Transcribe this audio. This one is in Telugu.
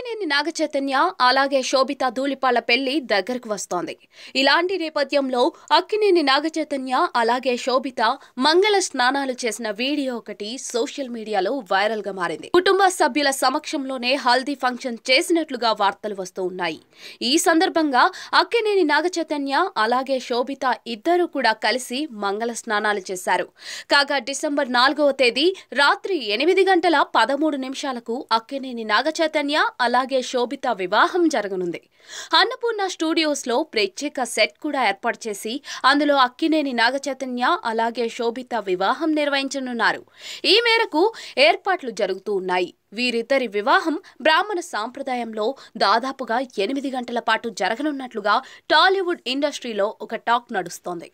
అక్కినేని నాగచైతన్య అలాగే శోభిత ధూళిపాళ్ల పెళ్లి దగ్గరకు వస్తోంది. ఇలాంటి నేపథ్యంలో అక్కినేని నాగచైతన్య అలాగే శోభిత మంగళ స్నానాలు చేసిన వీడియో ఒకటి సోషల్ మీడియాలో వైరల్ గా మారింది. కుటుంబ సభ్యుల సమక్షంలోనే హల్దీ ఫంక్షన్ చేసినట్లుగా వార్తలు వస్తూ ఉన్నాయి. ఈ సందర్భంగా అక్కినేని నాగచైతన్య అలాగే శోభిత ఇద్దరు కూడా కలిసి మంగళ స్నానాలు చేశారు. కాగా డిసెంబర్ 4వ తేదీ రాత్రి 8:13 అక్కినేని నాగచైతన్య అలాగే శోభిత వివాహం జరగనుంది. అన్నపూర్ణ స్టూడియోస్ లో ప్రత్యేక సెట్ కూడా ఏర్పాటు చేసి అందులో అక్కినేని నాగచైతన్య అలాగే శోభిత వివాహం నిర్వహించనున్నారు. ఈ మేరకు ఏర్పాట్లు జరుగుతూ ఉన్నాయి. వీరిద్దరి వివాహం బ్రాహ్మణ సాంప్రదాయంలో దాదాపుగా 8 గంటల పాటు జరగనున్నట్లుగా టాలీవుడ్ ఇండస్ట్రీలో ఒక టాక్ నడుస్తోంది.